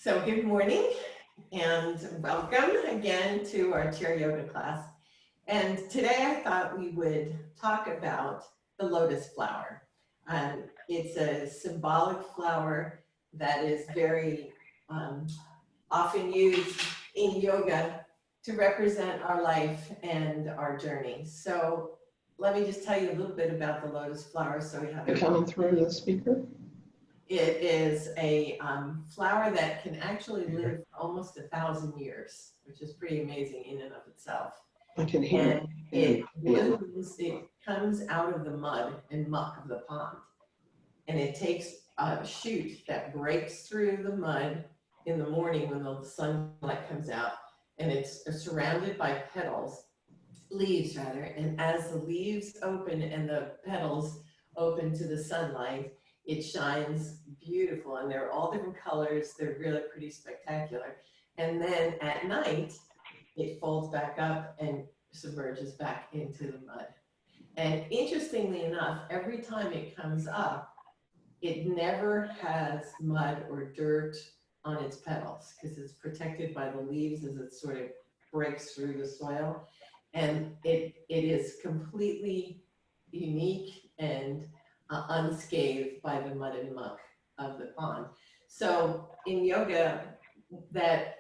So good morning and welcome again to our chair yoga class. And today I thought we would talk about the lotus flower. It's a symbolic flower that is very often used in yoga to represent our life and our journey. So let me just tell you a little bit about the lotus flower so we have They're coming through the speaker. It is a flower that can actually live almost 1,000 years, which is pretty amazing in and of itself. I can hear And it blooms, it comes out of the mud and muck of the pond. And it takes a shoot that breaks through the mud in the morning when the sunlight comes out. And it's surrounded by leaves rather. And as the leaves open and the petals open to the sunlight, it shines beautiful, and they're all different colors. They're really pretty spectacular. And then at night, it folds back up and submerges back into the mud. And interestingly enough, every time it comes up, it never has mud or dirt on its petals because it's protected by the leaves as it sort of breaks through the soil. And it is completely unique and unscathed by the mud and muck of the pond. So in yoga, that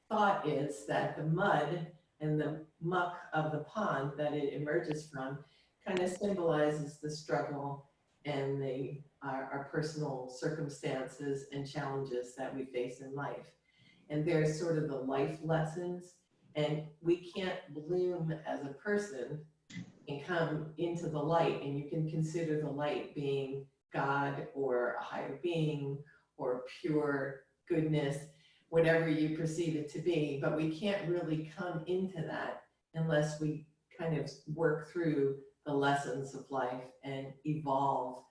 thought is that the mud and the muck of the pond that it emerges from kind of symbolizes the struggle and our personal circumstances and challenges that we face in life. And there's sort of the life lessons, and we can't bloom as a person and come into the light, and you can consider the light being God or a higher being or pure goodness, whatever you perceive it to be, but we can't really come into that unless we kind of work through the lessons of life and evolve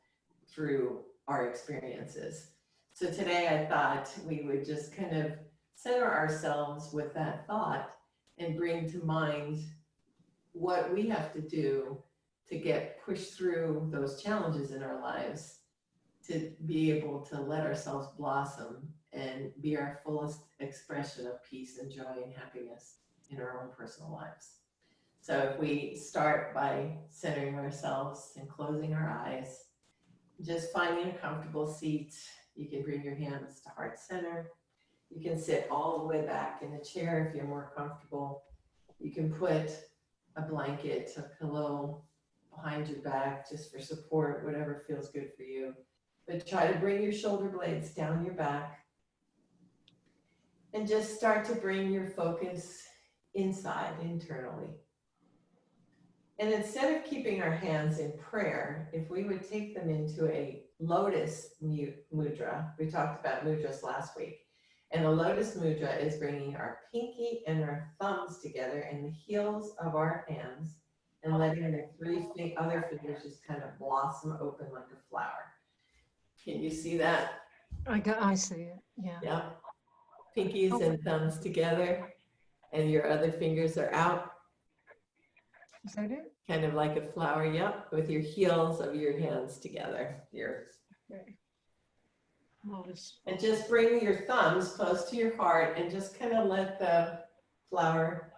through our experiences. So today I thought we would just kind of center ourselves with that thought and bring to mind what we have to do to get pushed through those challenges in our lives to be able to let ourselves blossom and be our fullest expression of peace and joy and happiness in our own personal lives. So if we start by centering ourselves and closing our eyes, just finding a comfortable seat. You can bring your hands to heart center. You can sit all the way back in a chair if you're more comfortable. You can put a blanket, a pillow behind your back just for support, whatever feels good for you. But try to bring your shoulder blades down your back and just start to bring your focus inside, internally. And instead of keeping our hands in prayer, if we would take them into a lotus mudra, we talked about mudras last week, and a lotus mudra is bringing our pinky and our thumbs together and the heels of our hands and letting the other fingers just kind of blossom open like a flower. Can you see that? I see it, yeah. Yeah. Pinkies and thumbs together and your other fingers are out. Is that it? Kind of like a flower, yep, with your heels of your hands together. Okay. Lotus. And just bring your thumbs close to your heart and just kind of let the flower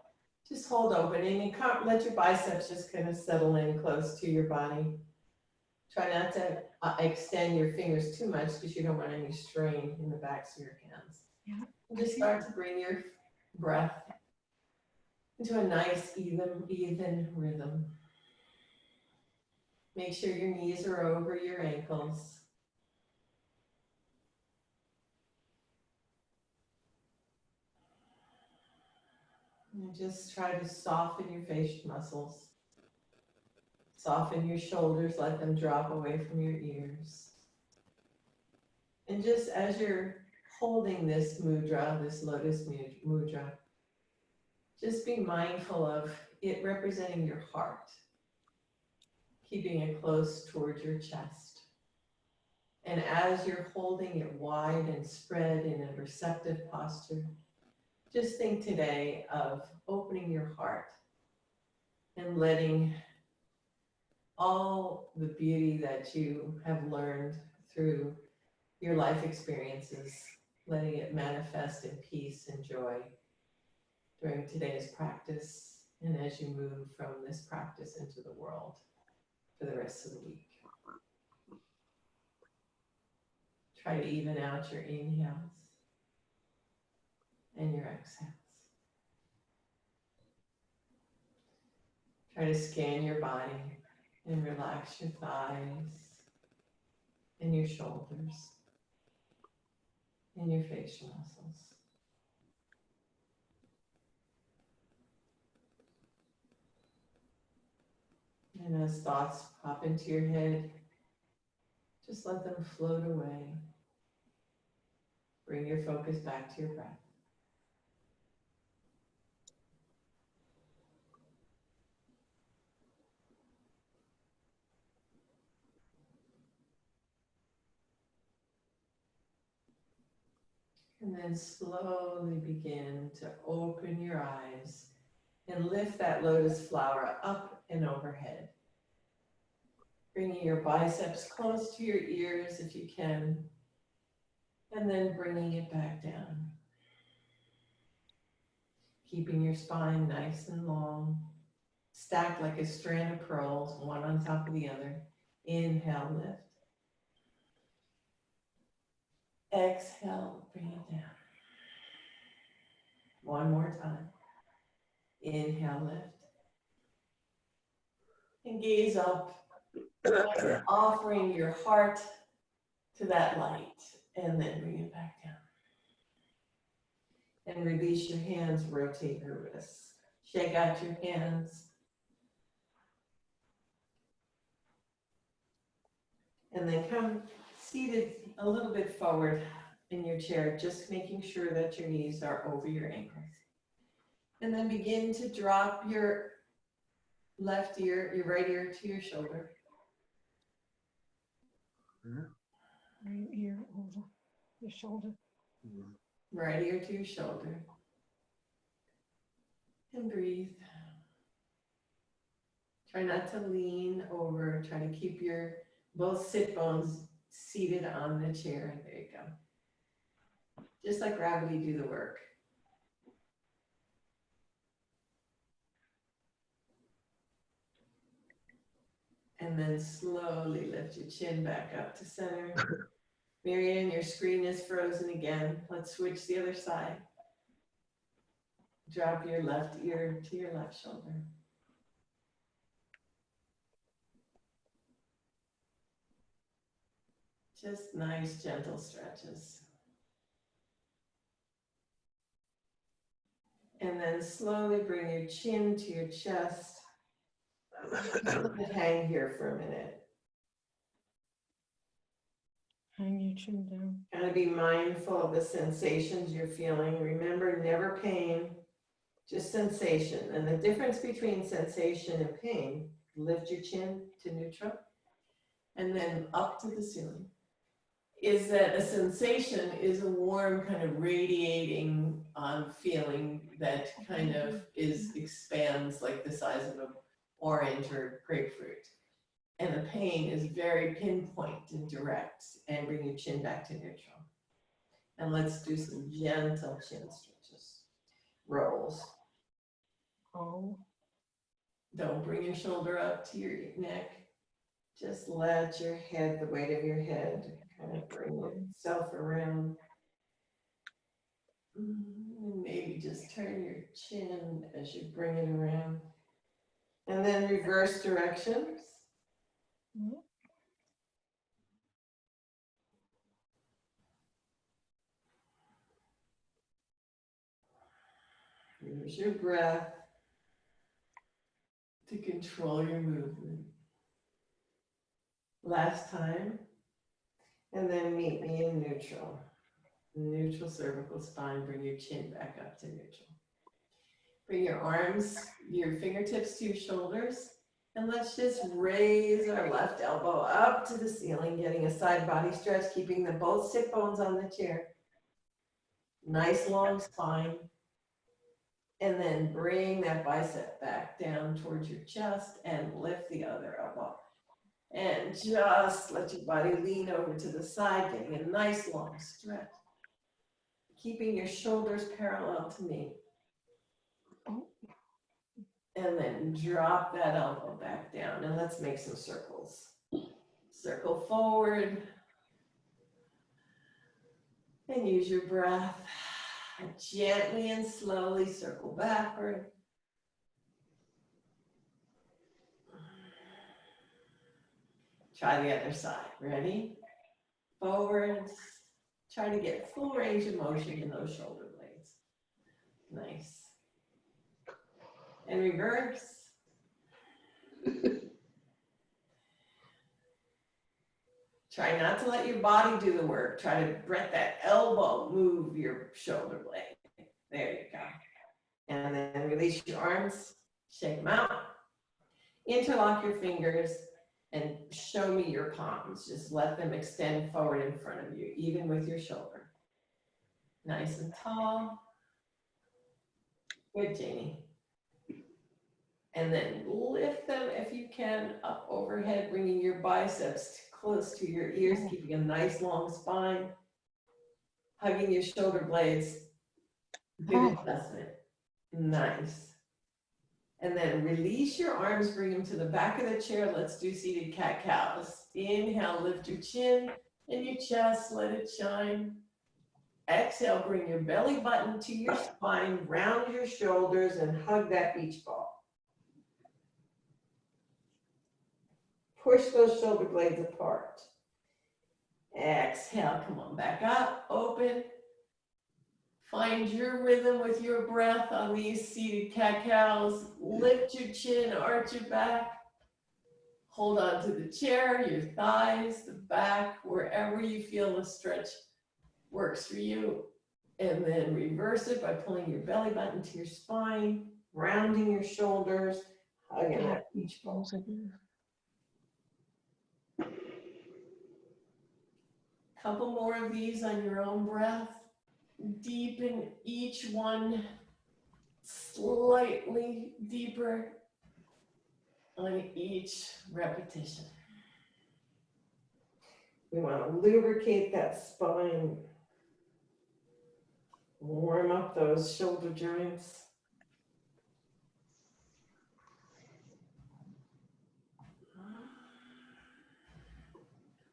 just hold open, and you can't let your biceps just kind of settle in close to your body. Try not to extend your fingers too much because you don't want any strain in the backs of your hands. Yeah. And just start to bring your breath into a nice, even rhythm. Make sure your knees are over your ankles. And just try to soften your facial muscles. Soften your shoulders, let them drop away from your ears. And just as you're holding this mudra, this lotus mudra, just be mindful of it representing your heart, keeping it close towards your chest. And as you're holding it wide and spread in a receptive posture, just think today of opening your heart and letting all the beauty that you have learned through your life experiences letting it manifest in peace and joy during today's practice and as you move from this practice into the world for the rest of the week. Try to even out your inhales and your exhales. Try to scan your body and relax your thighs and your shoulders and your facial muscles. And as thoughts pop into your head, just let them float away. Bring your focus back to your breath. And then slowly begin to open your eyes and lift that lotus flower up and overhead. Bringing your biceps close to your ears if you can, and then bringing it back down. Keeping your spine nice and long, stacked like a strand of pearls, one on top of the other. Inhale, lift. Exhale, bring it down. One more time. Inhale, lift. And gaze up, offering your heart to that light, and then bring it back down. And release your hands, rotate your wrists. Shake out your hands. And then come seated a little bit forward in your chair, just making sure that your knees are over your ankles. And then begin to drop your left ear, your right ear to your shoulder. Right ear over your shoulder. Right ear to your shoulder. And breathe. Try not to lean over. Try to keep your both sit bones seated on the chair. There you go. Just let gravity do the work. And then slowly lift your chin back up to center. Maryann, your screen is frozen again. Let's switch the other side. Drop your left ear to your left shoulder. Just nice, gentle stretches. And then slowly bring your chin to your chest. Let it hang here for a minute. Hang your chin down. Kind of be mindful of the sensations you're feeling. Remember, never pain, just sensation. And the difference between sensation and pain, lift your chin to neutral and then up to the ceiling, is that a sensation is a warm kind of radiating feeling that kind of expands like the size of an orange or grapefruit. And the pain is very pinpoint and direct, and bring your chin back to neutral. And let's do some gentle chin stretches. Rolls. Oh. Don't bring your shoulder up to your neck. Just let your head, the weight of your head, kind of bring itself around. And maybe just turn your chin as you bring it around. And then reverse directions. Use your breath to control your movement. Last time. And then meet me in neutral. Neutral cervical spine, bring your chin back up to neutral. Bring your arms, your fingertips to your shoulders, and let's just raise our left elbow up to the ceiling, getting a side body stretch, keeping the both sit bones on the chair. Nice long spine. And then bring that bicep back down towards your chest and lift the other elbow. And just let your body lean over to the side, getting a nice long stretch. keeping your shoulders parallel to me. And then drop that elbow back down, and let's make some circles. Circle forward. And use your breath. Gently and slowly circle backward. Try the other side. Ready? Forwards. Try to get full range of motion in those shoulder blades. Nice. And reverse. Try not to let your body do the work. Try to let that elbow move your shoulder blade. There you go. And then release your arms, shake them out. Interlock your fingers and show me your palms. Just let them extend forward in front of you, even with your shoulder. Nice and tall. Good, Janie. And then lift them if you can up overhead, bringing your biceps close to your ears, keeping a nice long spine. Hugging your shoulder blades. Good adjustment. Nice. And then release your arms, bring them to the back of the chair. Let's do seated cat-cows. Inhale, lift your chin and your chest, let it shine. Exhale, bring your belly button to your spine, round your shoulders and hug that beach ball. Push those shoulder blades apart. Exhale, come on back up, open. Find your rhythm with your breath on these seated cat-cows. Lift your chin, arch your back. Hold on to the chair, your thighs, the back, wherever you feel the stretch works for you. And then reverse it by pulling your belly button to your spine, rounding your shoulders, hugging that beach ball. Couple more of these on your own breath. Deepen each one slightly deeper on each repetition. We want to lubricate that spine, warm up those shoulder joints.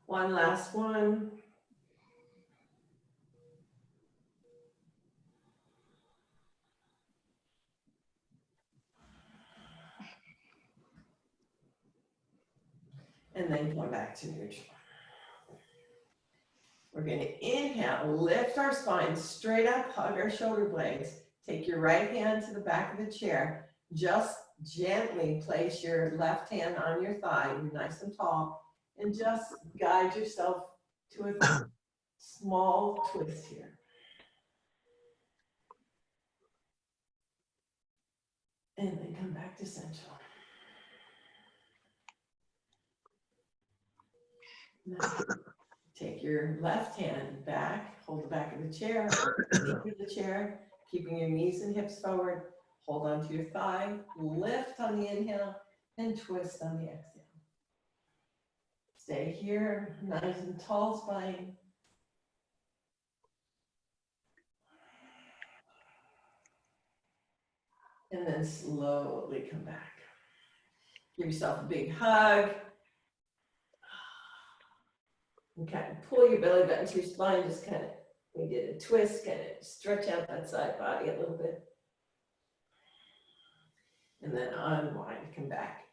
One last one. And then come back to neutral. We're going to inhale, lift our spine straight up, hug our shoulder blades. Take your right hand to the back of the chair. Just gently place your left hand on your thigh, nice and tall, and just guide yourself to a small twist here. And then come back to central. Now, take your left hand back, hold the back of the chair, seat the chair, keeping your knees and hips forward. Hold on to your thigh, lift on the inhale, and twist on the exhale. Stay here, nice and tall spine. And then slowly come back. Give yourself a big hug. And kind of pull your belly button to your spine, just kind of, we did a twist, kind of stretch out that side body a little bit. And then unwind, come back.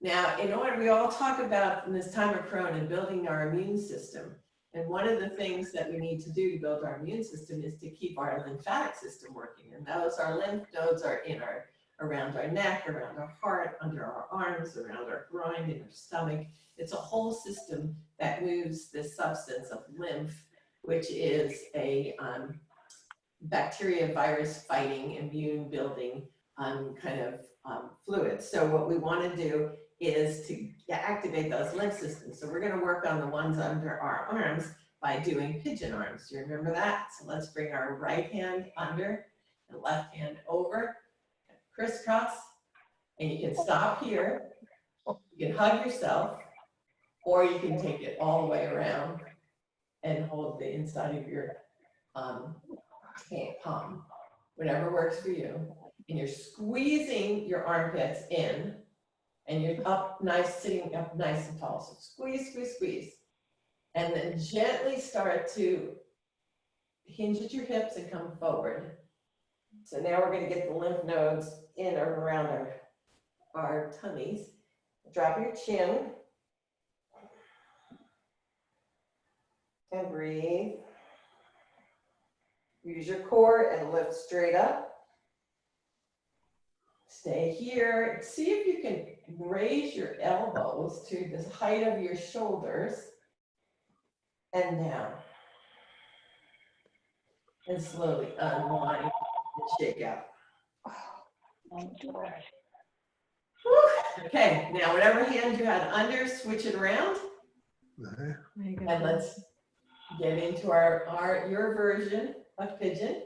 Now, in order, we all talk about in this time of Corona building our immune system. And one of the things that we need to do to build our immune system is to keep our lymphatic system working. And those, our lymph nodes are in our, around our neck, around our heart, under our arms, around our groin, in our stomach. It's a whole system that moves this substance of lymph, which is a bacteria, virus fighting, immune building kind of fluid. So what we want to do is to activate those lymph systems. So we're going to work on the ones under our arms by doing pigeon arms. Do you remember that? So let's bring our right hand under and left hand over, crisscross, and you can stop here. You can hug yourself, or you can take it all the way around and hold the inside of your palm, whatever works for you. And you're squeezing your armpits in, and you're up nice, sitting up nice and tall. So squeeze, squeeze, squeeze. And then gently start to hinge at your hips and come forward. So now we're going to get the lymph nodes in or around our tummies. Drop your chin. And breathe. Use your core and lift straight up. Stay here. See if you can raise your elbows to the height of your shoulders and down. And slowly unwind and shake out. Okay, now whatever hand you had under, switch it around. And let's get into your version of pigeon.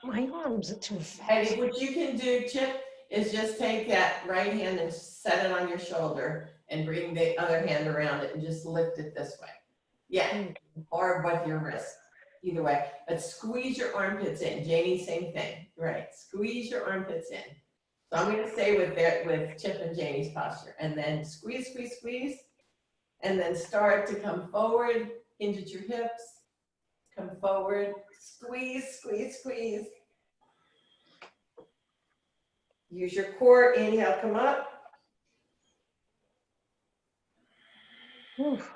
My arms are too And fast. what you can do, Chip, is just take that right hand and set it on your shoulder and bring the other hand around it and just lift it this way. Yeah, or with your wrist, either way. But squeeze your armpits in. Janie, same thing. Right, squeeze your armpits in. So I'm going to stay with Chip and Janie's posture. And then squeeze, squeeze, squeeze. And then start to come forward, hinge at your hips. Come forward, squeeze, squeeze, squeeze. Use your core, inhale, come up. Oof.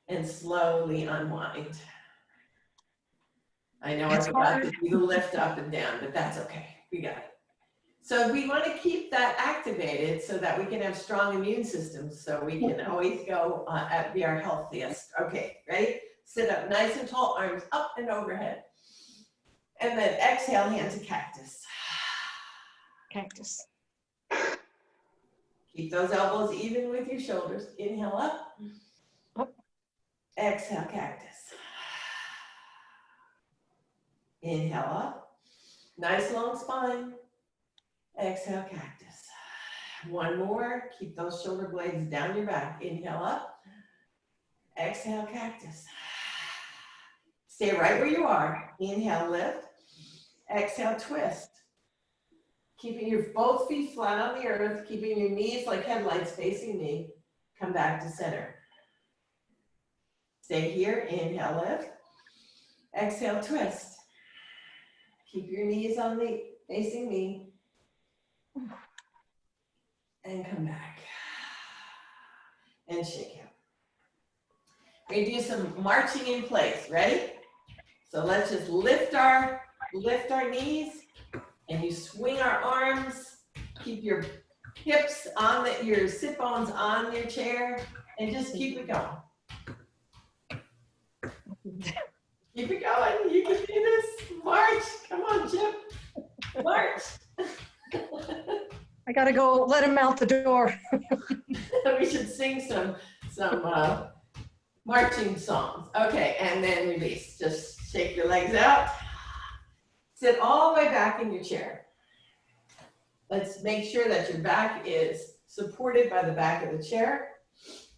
And slowly unwind. I know I That's forgot hard. to do the lift up and down, but that's okay, we got it. So we want to keep that activated so that we can have strong immune systems, so we can always go be our healthiest. Okay, ready? Sit up nice and tall, arms up and overhead. And then exhale, hand to cactus. Cactus. Keep those elbows even with your shoulders. Inhale up. Up. Exhale, cactus. Inhale up. Nice long spine. Exhale, cactus. One more. Keep those shoulder blades down your back. Inhale up. Exhale, cactus. Stay right where you are. Inhale, lift. Exhale, twist. Keeping your both feet flat on the earth, keeping your knees like headlights facing me. Come back to center. Stay here. Inhale, lift. Exhale, twist. Keep your knees on the facing me. And come back. And shake out. We're going to do some marching in place. Ready? So let's just lift our knees, and you swing our arms. Keep your hips on your sit bones on your chair, and just keep it going. Keep it going. You can do this. March. Come on, Chip. March. I gotta go let him out the door. We should sing some marching songs. Okay, and then release. Just shake your legs out. Sit all the way back in your chair. Let's make sure that your back is supported by the back of the chair,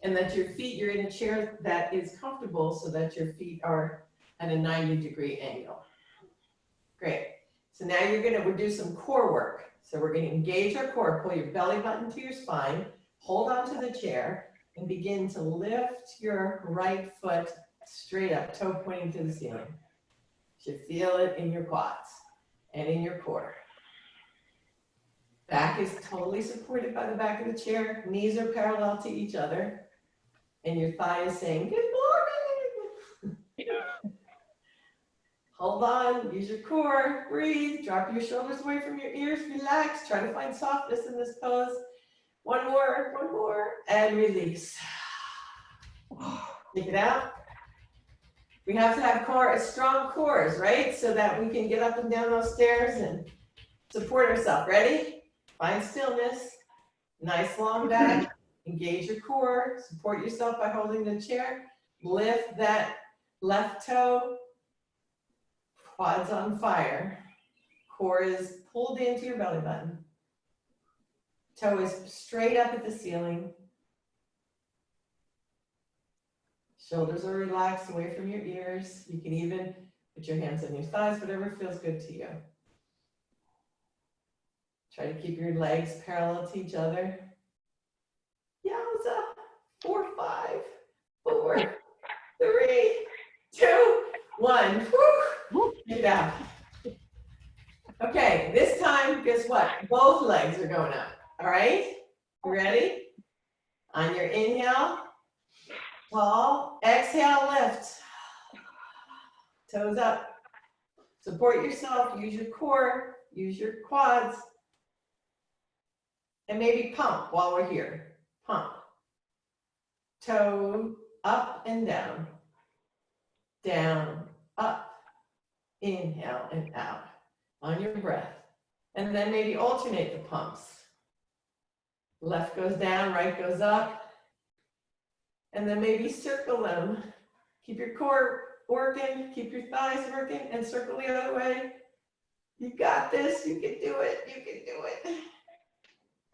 and that you're in a chair that is comfortable so that your feet are at a 90-degree angle. Great. So now we'll do some core work. So we're going to engage our core, pull your belly button to your spine, hold onto the chair, and begin to lift your right foot straight up, toe pointing to the ceiling. You should feel it in your quads and in your core. Back is totally supported by the back of the chair. Knees are parallel to each other. And your thigh is saying, good morning. Hold on, use your core, breathe, drop your shoulders away from your ears, relax, try to find softness in this pose. One more, and release. Take it out. We have to have strong cores, right? So that we can get up and down those stairs and support ourselves. Ready? Find stillness. Nice long back. Engage your core. Support yourself by holding the chair. Lift that left toe. Quads on fire. Core is pulled into your belly button. Toe is straight up at the ceiling. Shoulders are relaxed away from your ears. You can even put your hands on your thighs, whatever feels good to you. Try to keep your legs parallel to each other. Yowza. 4, 5, 4, 3, 2, 1. Woo. Get down. Okay, this time, guess what? Both legs are going up. All right? You ready? On your inhale, tall. Exhale, lift. Toes up. Support yourself. Use your core. Use your quads. And maybe pump while we're here. Pump. Toe up and down. Down, up. Inhale and out on your breath. And then maybe alternate the pumps. Left goes down, right goes up. And then maybe circle them. Keep your core working, keep your thighs working, and circle the other way. You got this, you can do it, you can do it.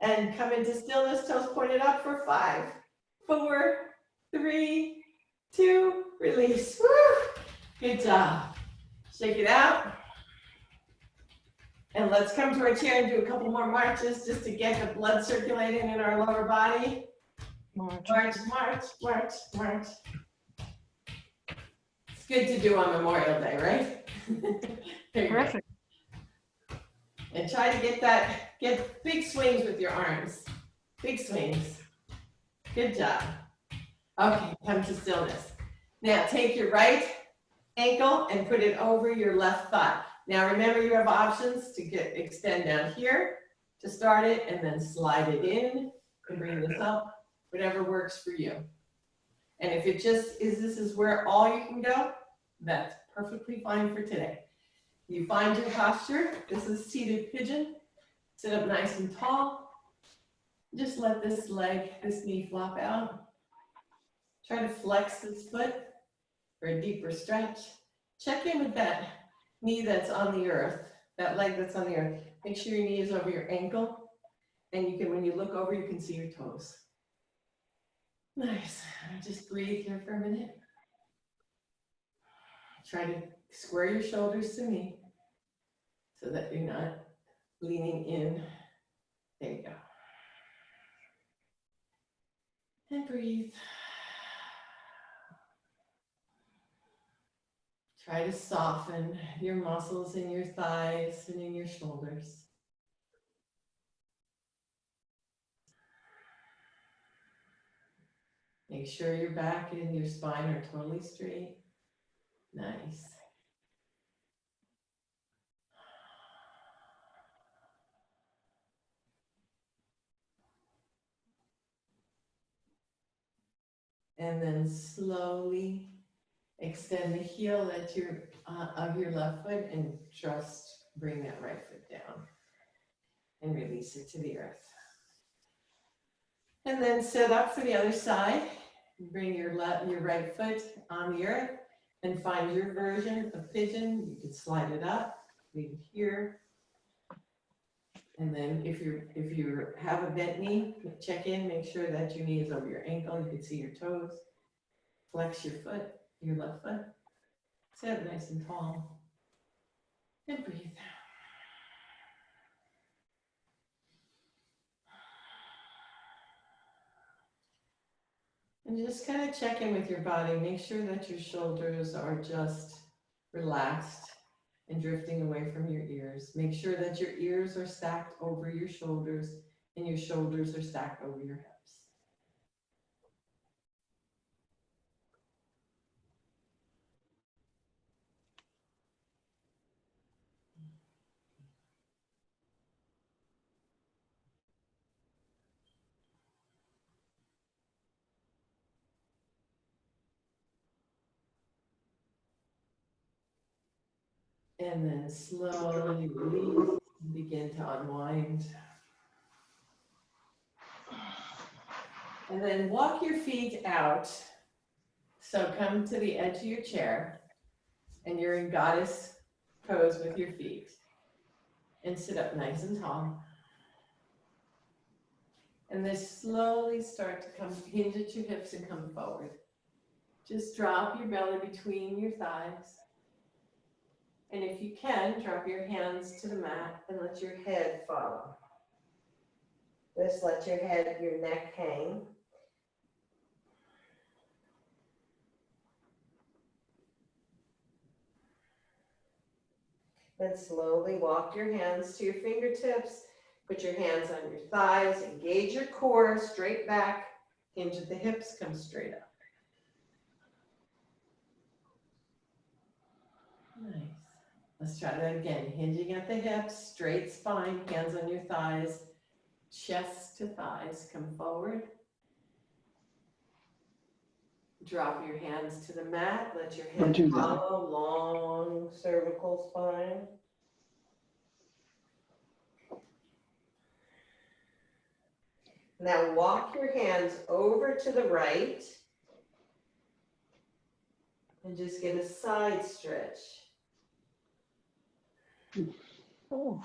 And come into stillness, toes pointed up for 5, 4, 3, 2, release. Woo! Good job. Shake it out. And let's come to our chair and do a couple more marches just to get the blood circulating in our lower body. March. March, march, march, march. It's good to do on Memorial Day, right? There you go. Perfect. And try to get big swings with your arms. Big swings. Good job. Okay, come to stillness. Now take your right ankle and put it over your left thigh. Now remember, you have options to extend down here to start it and then slide it in and bring this up, whatever works for you. And if it just is, this is where all you can go, that's perfectly fine for today. You find your posture. This is seated pigeon. Sit up nice and tall. Just let this leg, this knee flop out. Try to flex this foot for a deeper stretch. Check in with that knee that's on the earth, that leg that's on the earth. Make sure your knee is over your ankle. And you can, when you look over, you can see your toes. Nice. Just breathe here for a minute. Try to square your shoulders to me so that you're not leaning in. There you go. And breathe. Try to soften your muscles in your thighs and in your shoulders. Make sure your back and your spine are totally straight. Nice. And then slowly extend the heel at of your left foot and just bring that right foot down and release it to the earth. And then sit up for the other side. Bring your right foot on the earth and find your version of pigeon. You can slide it up, leave it here. And then if you have a bent knee, check in, make sure that your knee is over your ankle. You can see your toes. Flex your foot, your left foot. Sit up nice and tall. And breathe. And just kind of check in with your body. Make sure that your shoulders are just relaxed and drifting away from your ears. Make sure that your ears are stacked over your shoulders and your shoulders are stacked over your hips. And then slowly release and begin to unwind. And then walk your feet out. So come to the edge of your chair and you're in goddess pose with your feet. And sit up nice and tall. And then slowly start to hinge at your hips and come forward. Just drop your belly between your thighs. And if you can, drop your hands to the mat and let your head follow. Just let your head, your neck hang. Then slowly walk your hands to your fingertips. Put your hands on your thighs. Engage your core, straight back. Hinge at the hips, come straight up. Nice. Let's try that again. Hinging at the hips, straight spine, hands on your thighs. Chest to thighs, come forward. Drop your hands to the mat. Let your Don't head do that. follow, long cervical spine. Now walk your hands over to the right and just get a side stretch. Oh,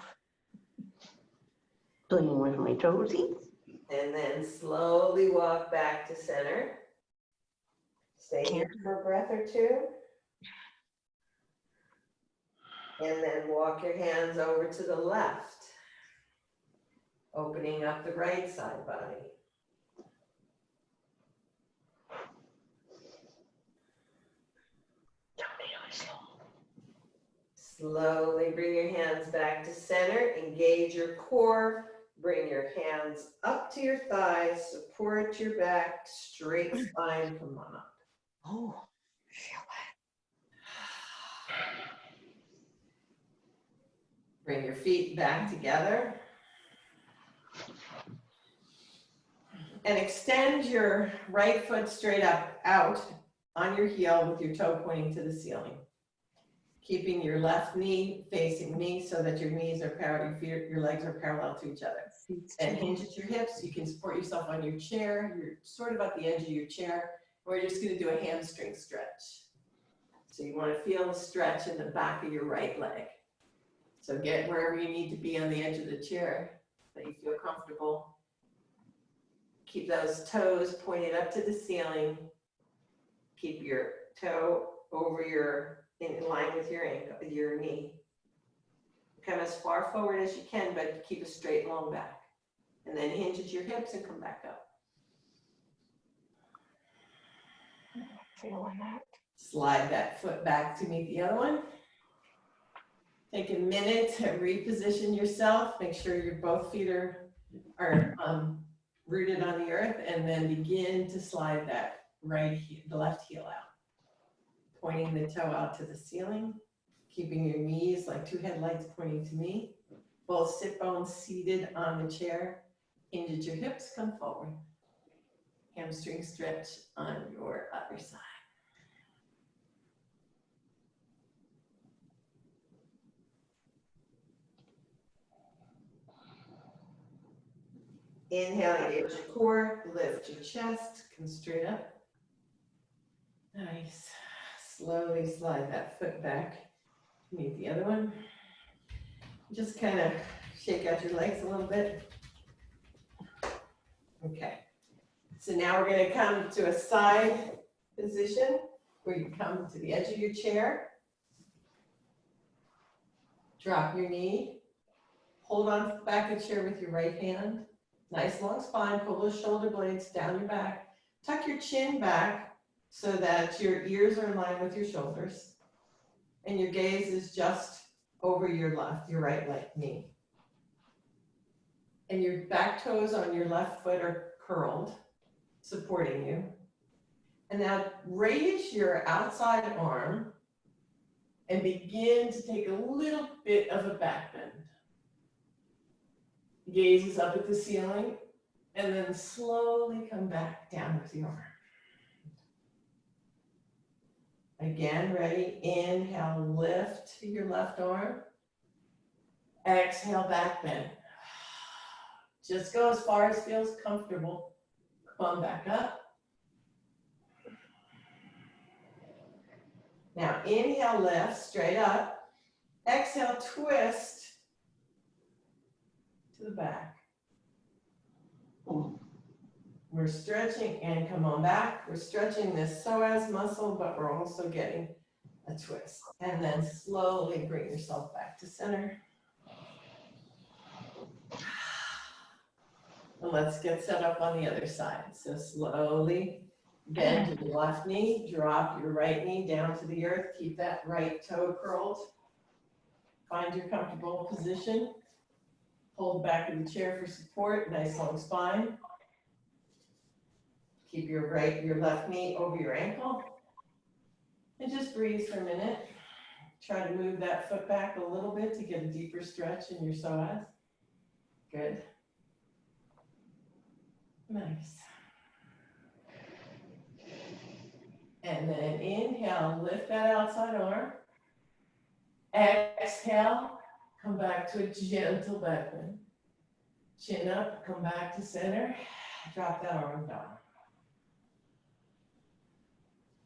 Playing with my toesies. And then slowly walk back to center. Stay here for a breath or two. And then walk your hands over to the left, opening up the right side body. Slowly bring your hands back to center, engage your core, bring your hands up to your thighs, support your back, straight spine, come on up. oh, feel that. Bring your feet back together. And extend your right foot straight up, out on your heel with your toe pointing to the ceiling. Keeping your left knee facing me so that your knees are parallel, your legs are parallel to each other. And hinge at your hips. You can support yourself on your chair. You're sort of at the edge of your chair. We're just going to do a hamstring stretch. So you want to feel the stretch in the back of your right leg. So get wherever you need to be on the edge of the chair that you feel comfortable. Keep those toes pointed up to the ceiling. Keep your toe over in line with your ankle, your knee. Come as far forward as you can, but keep a straight long back. And then hinge at your hips and come back up. Feeling that. Slide that foot back to meet the other one. Take a minute to reposition yourself. Make sure your both feet are rooted on the earth, and then begin to slide that the left heel out. Pointing the toe out to the ceiling, keeping your knees like two headlights pointing to me. Both sit bones seated on the chair. Hinge at your hips, come forward. Hamstring stretch on your other side. Inhale, engage your core, lift your chest, come straight up. Nice. Slowly slide that foot back, meet the other one. Just kind of shake out your legs a little bit. Okay. So now we're going to come to a side position where you come to the edge of your chair. Drop your knee. Hold on to the back of the chair with your right hand. Nice long spine. Pull those shoulder blades down your back. Tuck your chin back so that your ears are in line with your shoulders. And your gaze is just over your right knee. And your back toes on your left foot are curled, supporting you. And now raise your outside arm and begin to take a little bit of a back bend. Gaze is up at the ceiling, and then slowly come back down with your arm. Again, ready? Inhale, lift your left arm. Exhale, back bend. Just go as far as feels comfortable. Come on back up. Now inhale, lift, straight up. Exhale, twist to the back. We're stretching and come on back. We're stretching this psoas muscle, but we're also getting a twist. And then slowly bring yourself back to center. And let's get set up on the other side. So slowly bend your left knee, drop your right knee down to the earth. Keep that right toe curled. Find your comfortable position. Hold back of the chair for support, nice long spine. Keep your left knee over your ankle. And just breathe for a minute. Try to move that foot back a little bit to get a deeper stretch in your psoas. Good. Nice. And then inhale, lift that outside arm. Exhale, come back to a gentle back bend. Chin up, come back to center. Drop that arm down.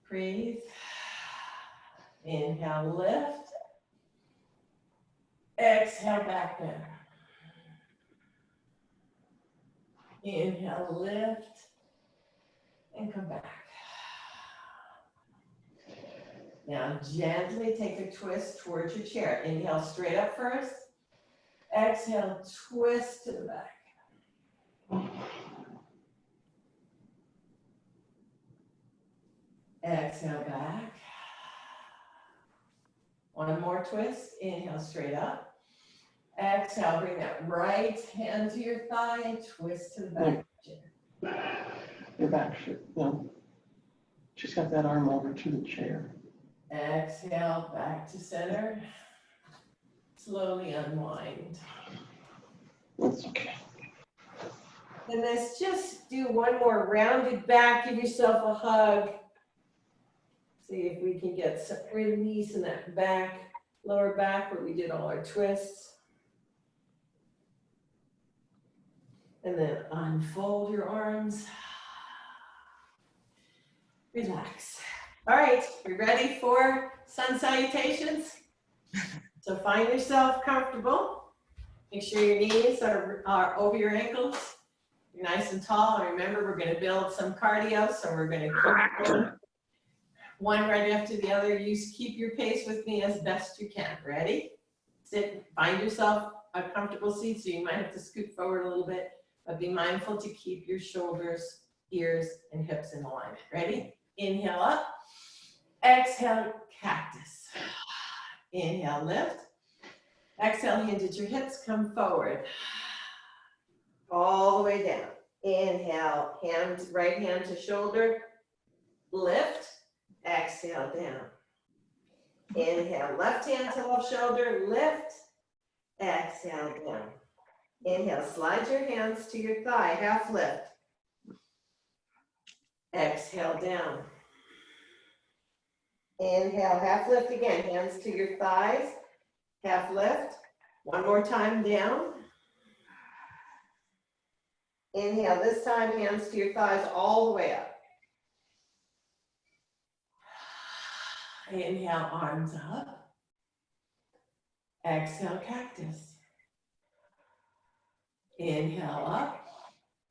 Breathe. Inhale, lift. Exhale, back bend. Inhale, lift. And come back. Now gently take a twist towards your chair. Inhale straight up first. Exhale, twist to the back. Exhale back. One more twist. Inhale straight up. Exhale, bring that right hand to your thigh and twist to the back of the chair. Your back should, no. She's got that arm over to the chair. Exhale, back to center. Slowly unwind. That's okay. And let's just do one more rounded back. Give yourself a hug. See if we can get some release in that back, lower back where we did all our twists. And then unfold your arms. Relax. All right, you ready for sun salutations? So find yourself comfortable. Make sure your knees are over your ankles. You're nice and tall. And remember, we're going to build some cardio, so we're going to keep going. One right after the other. You keep your pace with me as best you can. Ready? Sit. Find yourself a comfortable seat, so you might have to scoot forward a little bit, but be mindful to keep your shoulders, ears, and hips in alignment. Ready? Inhale up. Exhale, cactus. Inhale, lift. Exhale, hinge at your hips, come forward. All the way down. Inhale, right hand to shoulder, lift. Exhale, down. Inhale, left hand to left shoulder, lift. Exhale, down. Inhale, slide your hands to your thigh, half lift. Exhale, down. Inhale, half lift again, hands to your thighs, half lift. One more time, down. Inhale, this time, hands to your thighs all the way up. Inhale, arms up. Exhale, cactus. Inhale, up.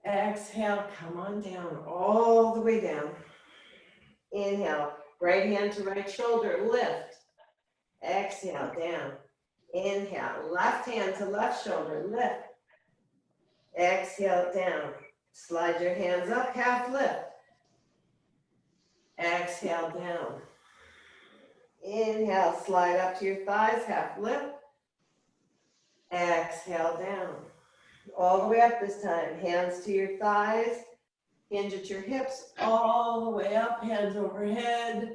Exhale, come on down, all the way down. Inhale, right hand to right shoulder, lift. Exhale, down. Inhale, left hand to left shoulder, lift. Exhale, down. Slide your hands up, half lift. Exhale, down. Inhale, slide up to your thighs, half lift. Exhale, down. All the way up this time. Hands to your thighs. Hinge at your hips. All the way up, hands overhead.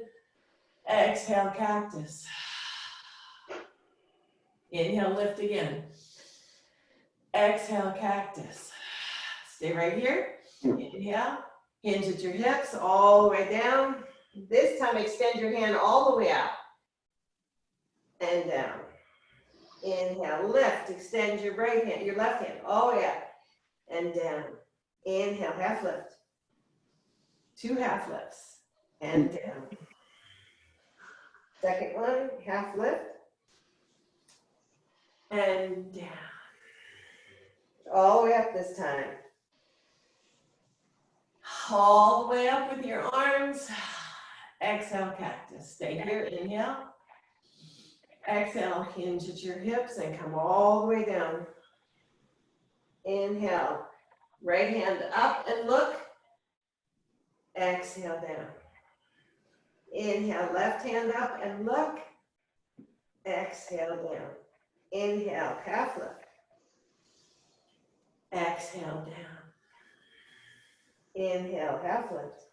Exhale, cactus. Inhale, lift again. Exhale, cactus. Stay right here. Inhale, hinge at your hips all the way down. This time, extend your hand all the way out and down. Inhale, lift, extend your right hand, your left hand all the way up and down. Inhale, half lift. 2 half lifts and down. Second one, half lift and down. All the way up this time. All the way up with your arms. Exhale, cactus. Stay here, inhale. Exhale, hinge at your hips and come all the way down. Inhale, right hand up and look. Exhale down. Inhale, left hand up and look. Exhale down. Inhale, half lift. Exhale down. Inhale, half lift.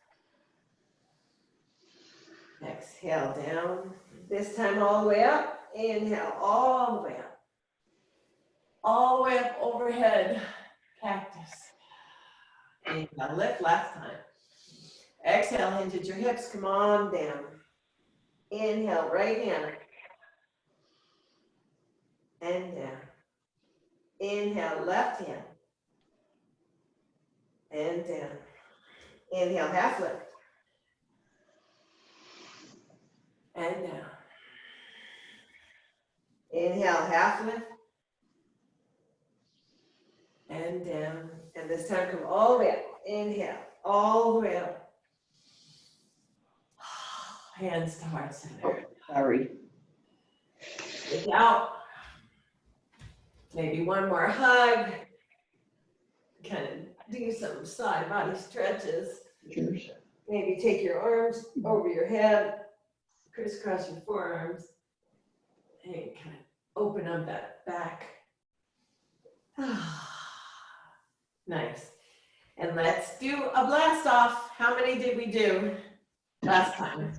Exhale down. This time all the way up. Inhale, all the way up. All the way up overhead, cactus. Inhale, lift last time. Exhale, hinge at your hips, come on down. Inhale, right hand. And down. Inhale, left hand. And down. Inhale, half lift. And down. Inhale, half lift. And down. And this time come all the way up. Inhale, all the way up. Hands to heart center. Sorry. Breathe out. Maybe one more hug. Kind of do some side body stretches. Cheers. Maybe take your arms over your head, crisscross your forearms, and kind of open up that back. Nice. And let's do a blast off. How many did we do last time?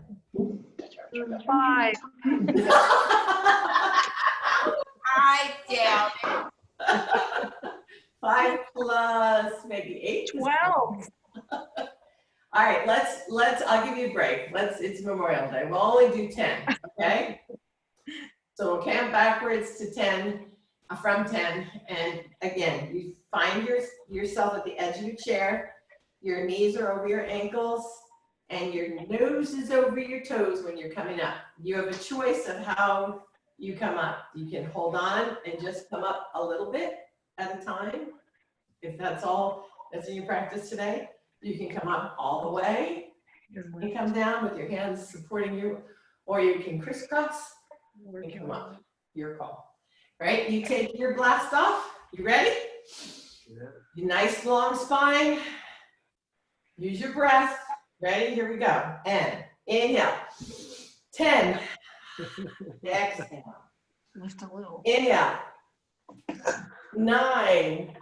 5. I doubt it. 5 plus maybe 8. 12. All right, I'll give you a break. It's Memorial Day. We'll only do 10, okay? So we'll count backwards to 10, from 10. And again, you find yourself at the edge of your chair. Your knees are over your ankles and your nose is over your toes when you're coming up. You have a choice of how you come up. You can hold on and just come up a little bit at a time. If that's all that's in your practice today, you can come up all the way and come down with your hands supporting you, or you can crisscross and come up. Your call. Right? You take your blast off. You ready? Yeah. Nice long spine. Use your breath. Ready? Here we go. And inhale. 10. Exhale. Lift a little. Inhale. 9.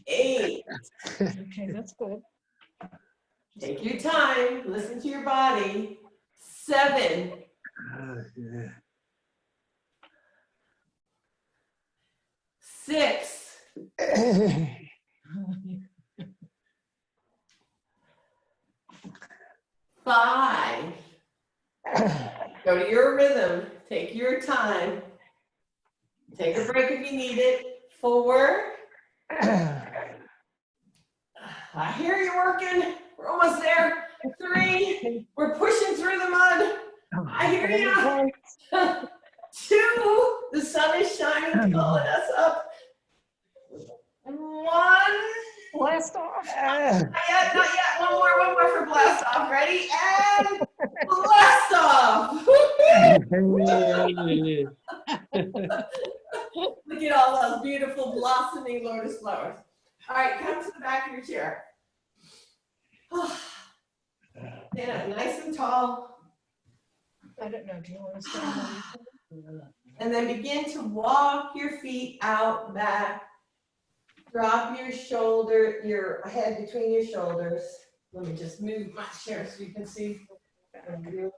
8. Okay, that's good. Take your time. Listen to your body. 7. 6. 5. Go to your rhythm. Take your time. Take a break if you need it. 4. I hear you working. We're almost there. 3. We're pushing through the mud. I hear you. 2. The sun is shining, calling us up. 1. Blast off. Not yet, not yet. One more for blast off. Ready? And blast off. Look at all those beautiful blossoming lotus flowers. All right, come to the back of your chair. Stand up nice and tall. I don't know. Do you want to stand on your And then begin to walk your feet out back. Drop your head between your shoulders. Let me just move my chair so you can see. Here.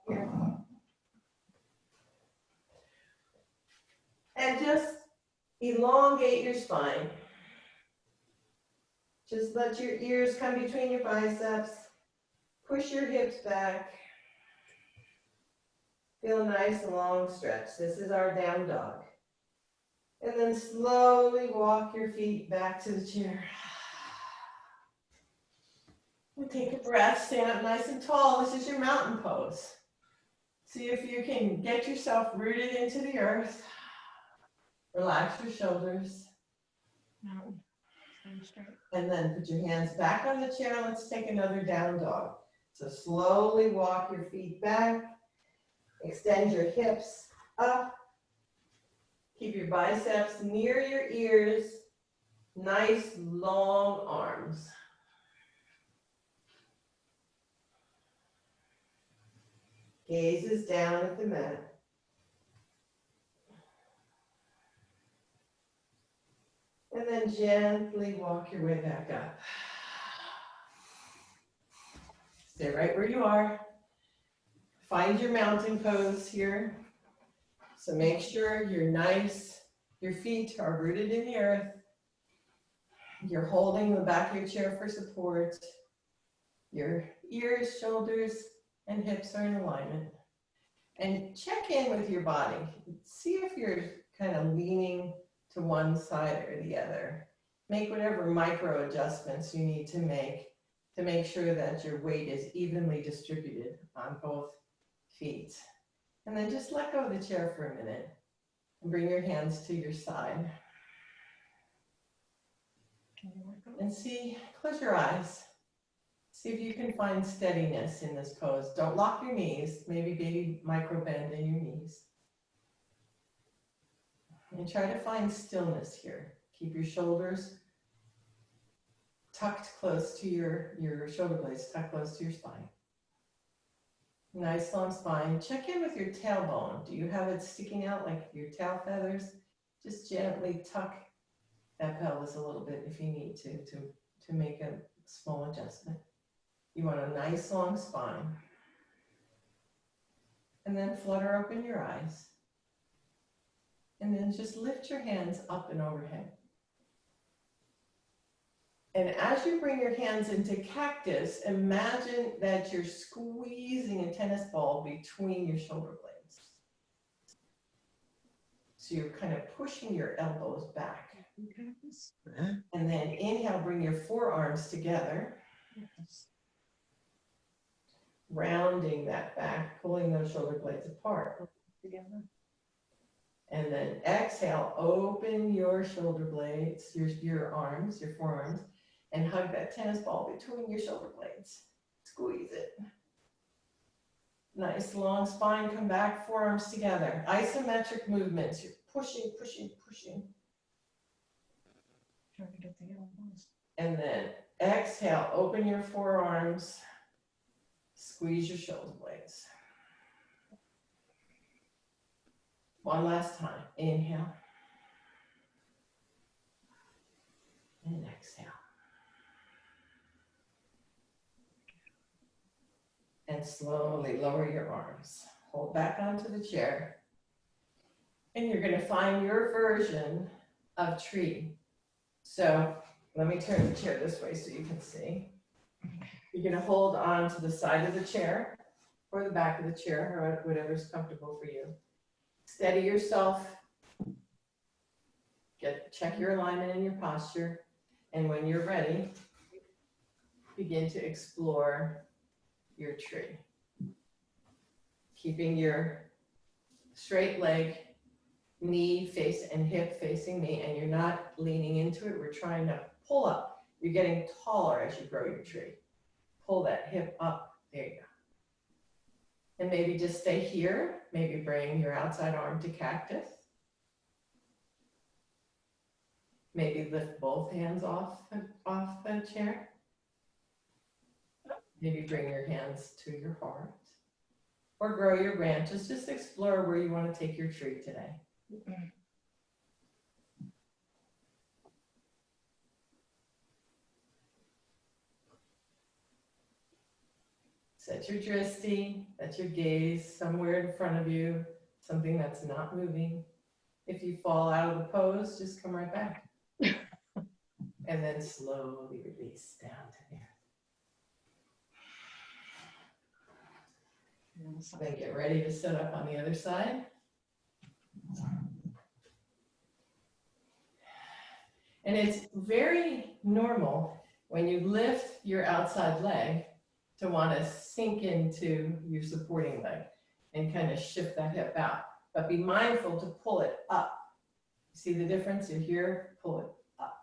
And just elongate your spine. Just let your ears come between your biceps. Push your hips back. Feel a nice long stretch. This is our down dog. And then slowly walk your feet back to the chair. And take a breath, stand up nice and tall. This is your mountain pose. See if you can get yourself rooted into the earth. Relax your shoulders. I'm straight. And then put your hands back on the chair. Let's take another down dog. So slowly walk your feet back. Extend your hips up. Keep your biceps near your ears. Nice long arms. Gaze is down at the mat. And then gently walk your way back up. Stay right where you are. Find your mountain pose here. So make sure you're nice. Your feet are rooted in the earth. You're holding the back of your chair for support. Your ears, shoulders, and hips are in alignment. And check in with your body. See if you're kind of leaning to one side or the other. Make whatever micro adjustments you need to make sure that your weight is evenly distributed on both feet. And then just let go of the chair for a minute and bring your hands to your side. Can you work on? And close your eyes. See if you can find steadiness in this pose. Don't lock your knees, maybe micro bend in your knees. And try to find stillness here. Keep your shoulders tucked close to your shoulder blades, tucked close to your spine. Nice long spine. Check in with your tailbone. Do you have it sticking out like your tail feathers? Just gently tuck that pelvis a little bit if you need to make a small adjustment. You want a nice long spine. And then flutter open your eyes. And then just lift your hands up and overhead. And as you bring your hands into cactus, imagine that you're squeezing a tennis ball between your shoulder blades. So you're kind of pushing your elbows back. And then inhale, bring your forearms together. Yes. Rounding that back, pulling those shoulder blades apart. Together. And then exhale, open your shoulder blades, your arms, your forearms, and hug that tennis ball between your shoulder blades. Squeeze it. Nice long spine, come back, forearms together. Isometric movements, you're pushing, pushing, pushing. Trying to get the elbows. And then exhale, open your forearms, squeeze your shoulder blades. One last time, inhale. And exhale. And slowly lower your arms. Hold back onto the chair. And you're going to find your version of tree. So let me turn the chair this way so you can see. You're going to hold on to the side of the chair or the back of the chair, or whatever's comfortable for you. Steady yourself. Check your alignment and your posture. And when you're ready, begin to explore your tree. Keeping your straight leg, knee face and hip facing me, and you're not leaning into it. We're trying to pull up. You're getting taller as you grow your tree. Pull that hip up. There you go. And maybe just stay here. Maybe bring your outside arm to cactus. Maybe lift both hands off the chair. Maybe bring your hands to your heart. Or grow your branches. Just explore where you want to take your tree today. Set your drishti, set your gaze somewhere in front of you, something that's not moving. If you fall out of the pose, just come right back. And then slowly release down to the earth. Then get ready to set up on the other side. And it's very normal when you lift your outside leg to want to sink into your supporting leg and kind of shift that hip out. But be mindful to pull it up. See the difference? You're here, pull it up.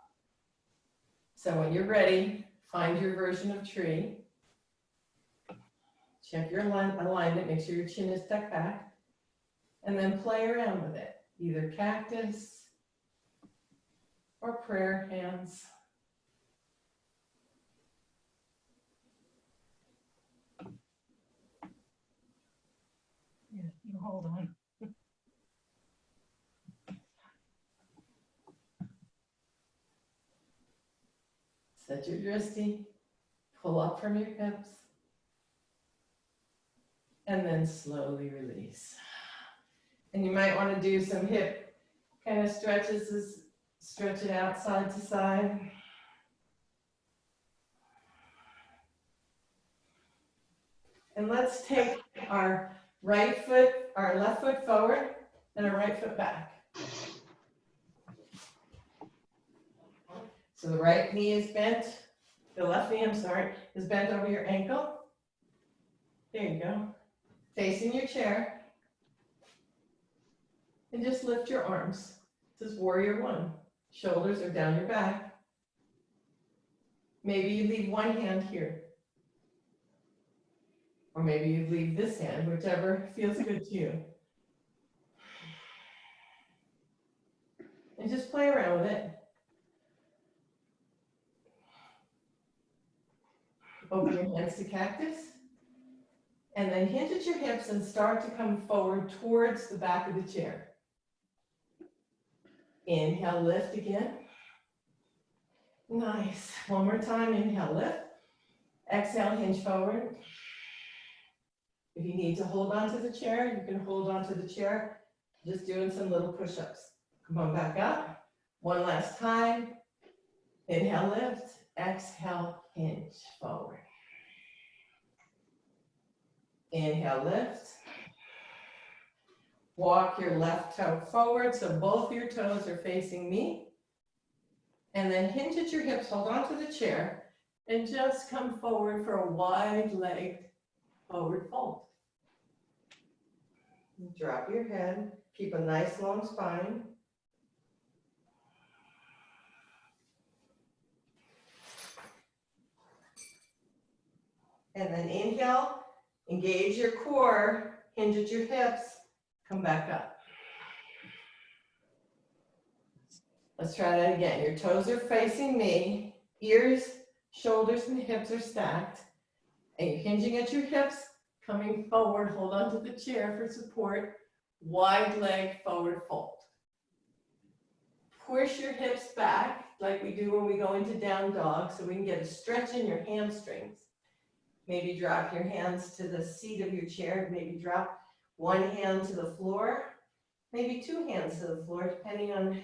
So when you're ready, find your version of tree. Check your alignment, make sure your chin is tucked back, and then play around with it. Either cactus or prayer hands. Yeah, you hold on. Set your drishti, pull up from your hips, and then slowly release. And you might want to do some hip kind of stretches, stretch it out side to side. And let's take our right foot, our left foot forward, and our right foot back. So the right knee is bent, the left knee, I'm sorry, is bent over your ankle. There you go. Facing your chair. And just lift your arms. This is warrior one. Shoulders are down your back. Maybe you leave one hand here. Or maybe you leave this hand, whichever feels good to you. And just play around with it. Open your hands to cactus. And then hinge at your hips and start to come forward towards the back of the chair. Inhale, lift again. Nice. One more time, inhale, lift. Exhale, hinge forward. If you need to hold on to the chair, you can hold on to the chair. Just doing some little push-ups. Come on back up. One last time. Inhale, lift. Exhale, hinge forward. Inhale, lift. Walk your left toe forward so both your toes are facing me. And then hinge at your hips, hold on to the chair, and just come forward for a wide-legged forward fold. Drop your head, keep a nice long spine. And then inhale, engage your core, hinge at your hips, come back up. Let's try that again. Your toes are facing me, ears, shoulders, and hips are stacked. And you're hinging at your hips, coming forward, hold on to the chair for support, wide leg forward fold. Push your hips back like we do when we go into down dog so we can get a stretch in your hamstrings. Maybe drop your hands to the seat of your chair, maybe drop one hand to the floor, maybe two hands to the floor, depending on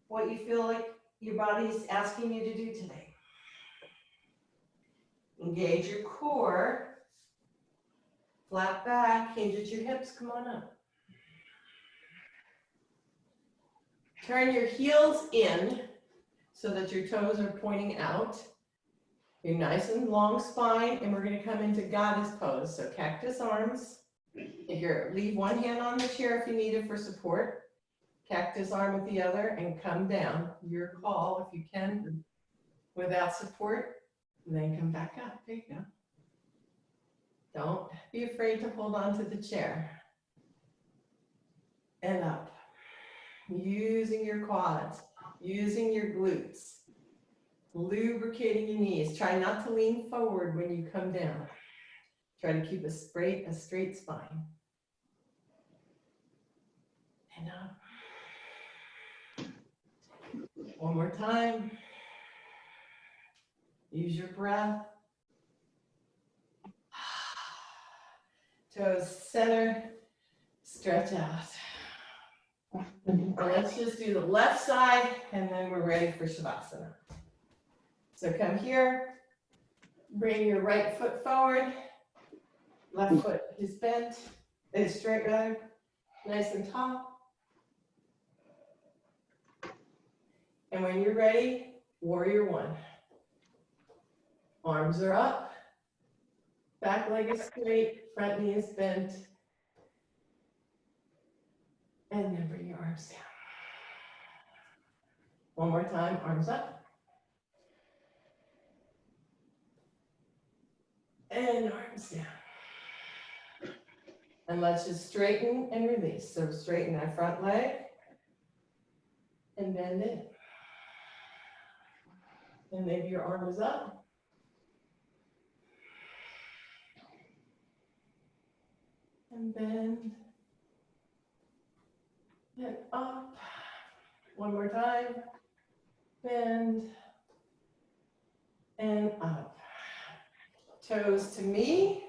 what you feel like your body's asking you to do today. Engage your core, flat back, hinge at your hips, come on up. Turn your heels in so that your toes are pointing out. You're nice and long spine, and we're gonna come into goddess pose. So cactus arms. Leave one hand on the chair if you need it for support. Cactus arm with the other and come down. Your call if you can without support, and then come back up. There you go. Don't be afraid to hold on to the chair. And up. Using your quads, using your glutes, lubricating your knees. Try not to lean forward when you come down. Try to keep a straight spine. And up. One more time. Use your breath. Toes center, stretch out. And let's just do the left side and then we're ready for Shavasana. So come here, bring your right foot forward, left foot is bent, is straight rather, nice and tall. And when you're ready, warrior one. Arms are up, back leg is straight, front knee is bent. And then bring your arms down. One more time, arms up. And arms down. And let's just straighten and release. So straighten that front leg and bend it. And maybe your arm is up. And bend. And up. One more time. Bend. And up. Toes to me.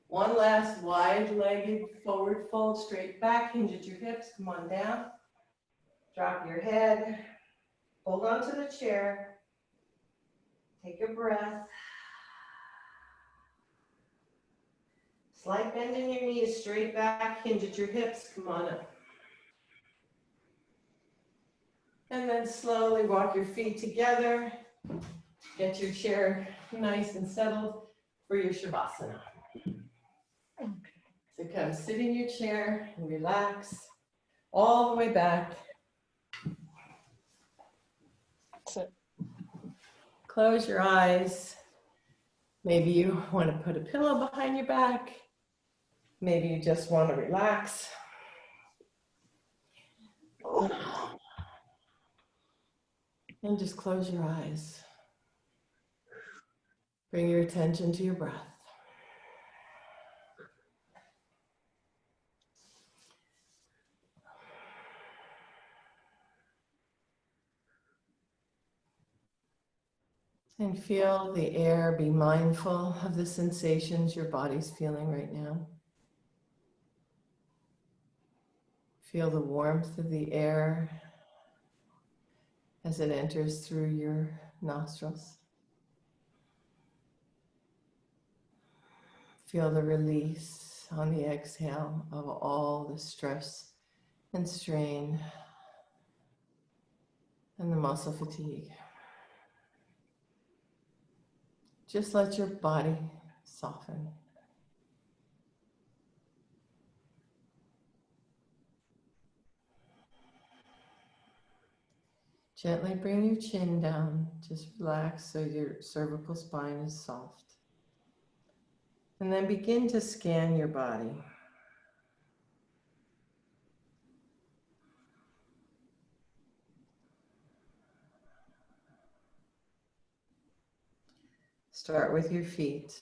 One last wide-legged forward fold, straight back, hinge at your hips, come on down. Drop your head, hold on to the chair. Take a breath. Slight bend in your knees, straight back, hinge at your hips, come on up. And then slowly walk your feet together. Get your chair nice and settled for your Shavasana. So come sit in your chair and relax all the way back. Sit. Close your eyes. Maybe you want to put a pillow behind your back. Maybe you just want to relax. And just close your eyes. Bring your attention to your breath. And feel the air, be mindful of the sensations your body's feeling right now. Feel the warmth of the air as it enters through your nostrils. Feel the release on the exhale of all the stress and strain and the muscle fatigue. Just let your body soften. Gently bring your chin down. Just relax so your cervical spine is soft. And then begin to scan your body. Start with your feet.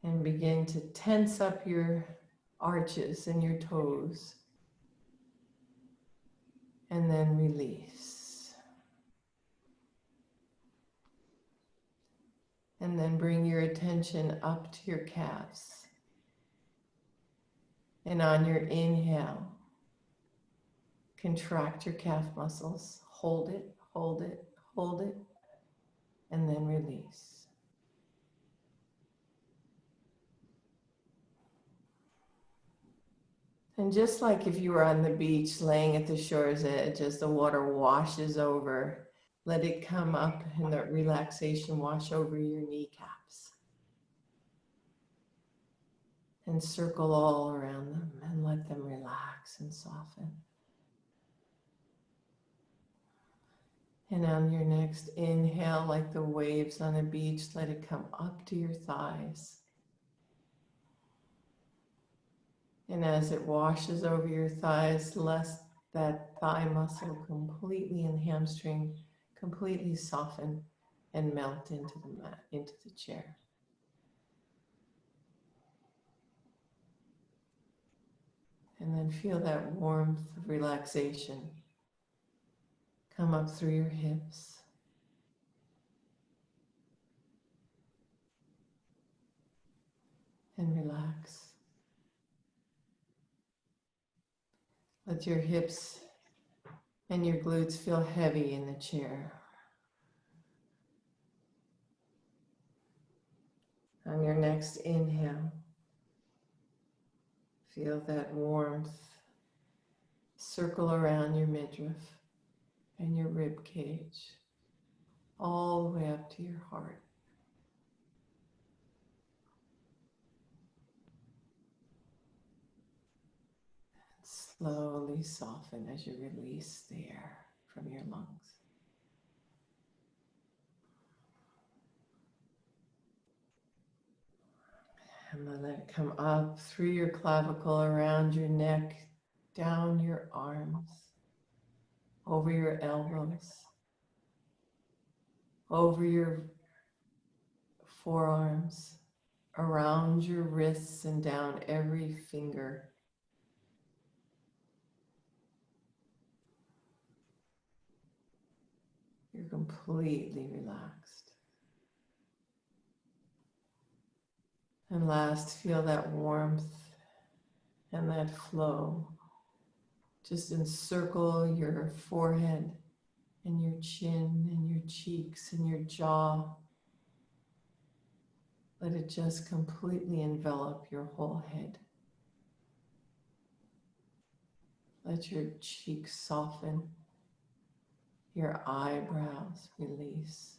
And begin to tense up your arches and your toes. And then release. And then bring your attention up to your calves. And on your inhale, contract your calf muscles. Hold it, hold it, hold it, and then release. And just like if you were on the beach laying at the shore's edge, as the water washes over, let it come up and that relaxation wash over your kneecaps. And circle all around them and let them relax and soften. And on your next inhale, like the waves on a beach, let it come up to your thighs. And as it washes over your thighs, let that thigh muscle completely and hamstring completely soften and melt into the mat, into the chair. And then feel that warmth of relaxation come up through your hips. And relax. Let your hips and your glutes feel heavy in the chair. On your next inhale, feel that warmth circle around your midriff and your rib cage, all the way up to your heart. Slowly soften as you release the air from your lungs. And then let it come up through your clavicle, around your neck, down your arms, over your elbows, over your forearms, around your wrists and down every finger. You're completely relaxed. And last, feel that warmth and that flow. Just encircle your forehead and your chin and your cheeks and your jaw. Let it just completely envelop your whole head. Let your cheeks soften, your eyebrows release.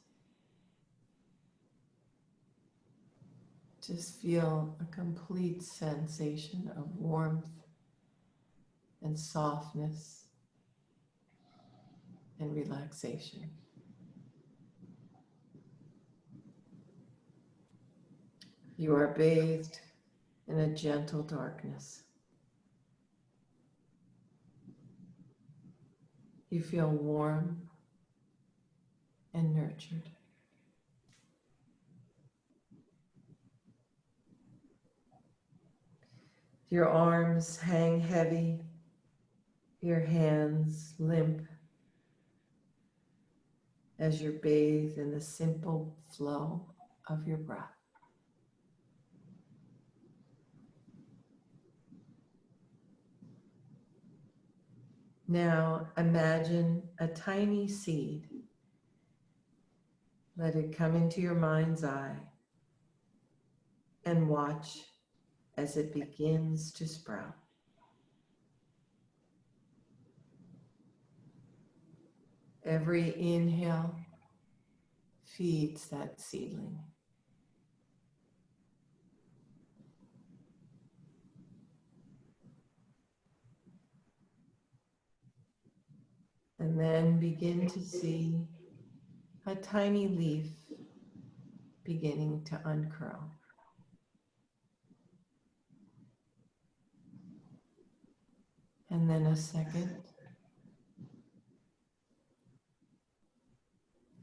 Just feel a complete sensation of warmth and softness and relaxation. You are bathed in a gentle darkness. You feel warm and nurtured. Your arms hang heavy, your hands limp as you're bathed in the simple flow of your breath. Now imagine a tiny seed. Let it come into your mind's eye and watch as it begins to sprout. Every inhale feeds that seedling. And then begin to see a tiny leaf beginning to uncurl. And then a second,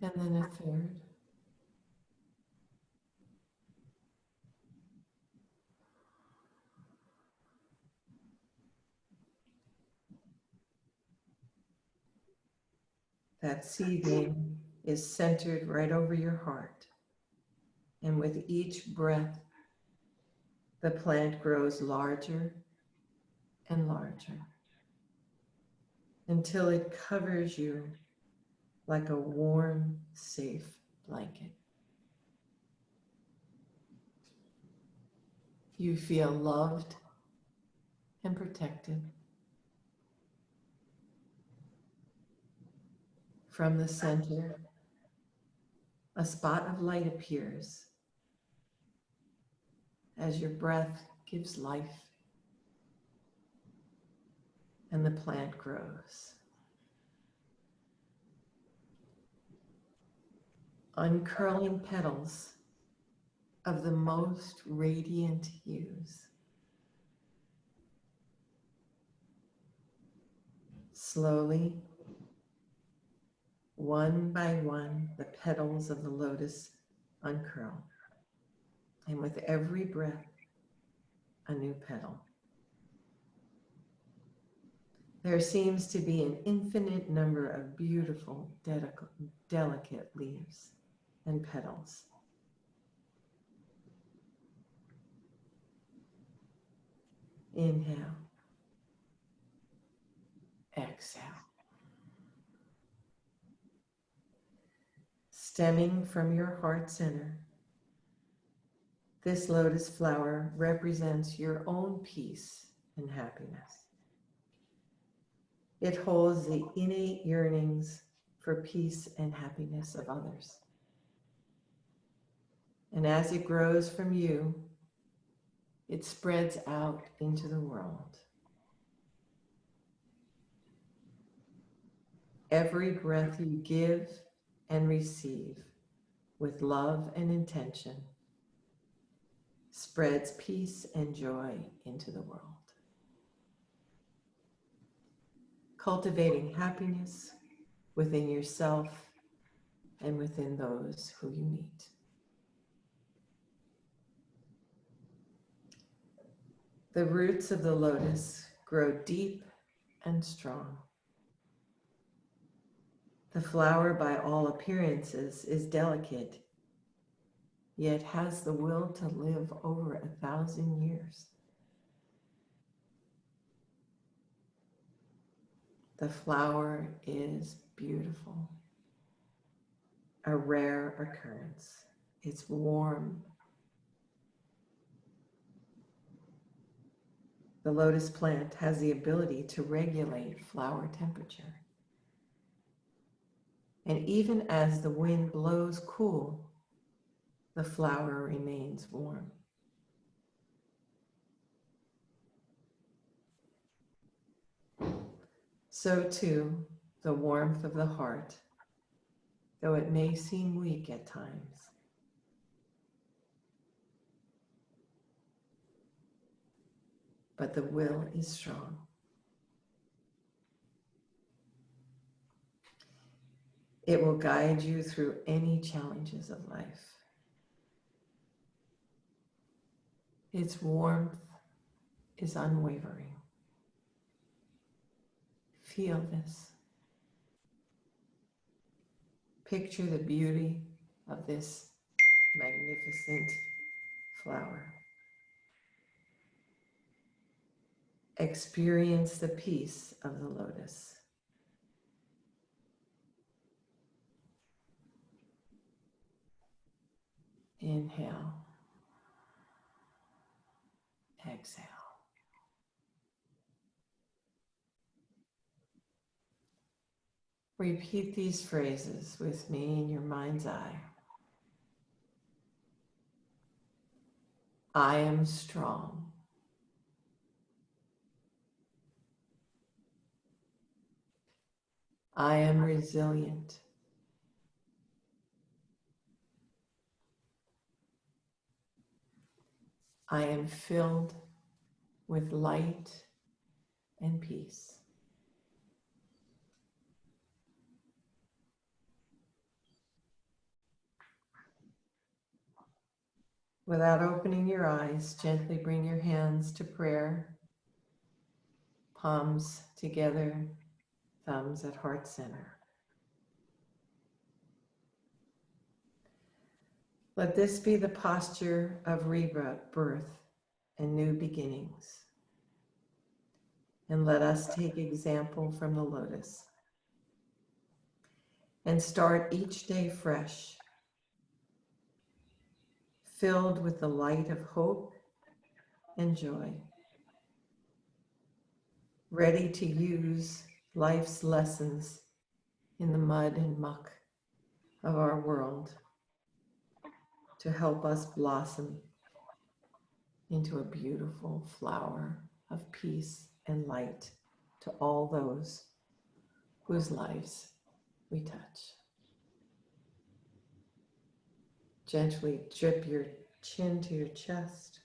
and then a third. That seedling is centered right over your heart. And with each breath, the plant grows larger and larger until it covers you like a warm, safe blanket. You feel loved and protected. From the center, a spot of light appears as your breath gives life and the plant grows. Uncurling petals of the most radiant hues. Slowly, one by one, the petals of the lotus uncurl. And with every breath, a new petal. There seems to be an infinite number of beautiful, delicate leaves and petals. Inhale. Exhale. Stemming from your heart center, this lotus flower represents your own peace and happiness. It holds the innate yearnings for peace and happiness of others. And as it grows from you, it spreads out into the world. Every breath you give and receive with love and intention spreads peace and joy into the world. Cultivating happiness within yourself and within those who you meet. The roots of the lotus grow deep and strong. The flower, by all appearances, is delicate, yet has the will to live over 1,000 years. The flower is beautiful, a rare occurrence. It's warm. The lotus plant has the ability to regulate flower temperature. And even as the wind blows cool, the flower remains warm. So too, the warmth of the heart, though it may seem weak at times, but the will is strong. It will guide you through any challenges of life. Its warmth is unwavering. Feel this. Picture the beauty of this magnificent flower. Experience the peace of the lotus. Inhale. Exhale. Repeat these phrases with me in your mind's eye. I am strong. I am resilient. I am filled with light and peace. Without opening your eyes, gently bring your hands to prayer, palms together, thumbs at heart center. Let this be the posture of rebirth and new beginnings. And let us take example from the lotus and start each day fresh, filled with the light of hope and joy, ready to use life's lessons in the mud and muck of our world to help us blossom into a beautiful flower of peace and light to all those whose lives we touch. Gently drip your chin to your chest.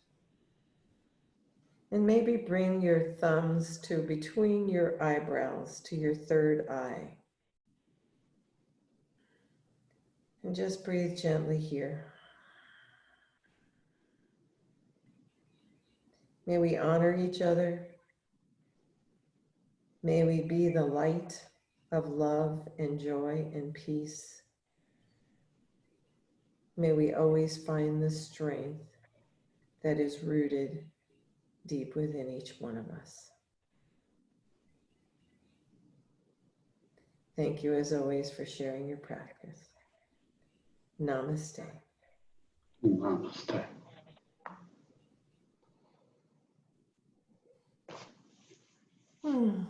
And maybe bring your thumbs to between your eyebrows to your third eye. And just breathe gently here. May we honor each other. May we be the light of love and joy and peace. May we always find the strength that is rooted deep within each one of us. Thank you as always for sharing your practice. Namaste. Namaste. Hmm.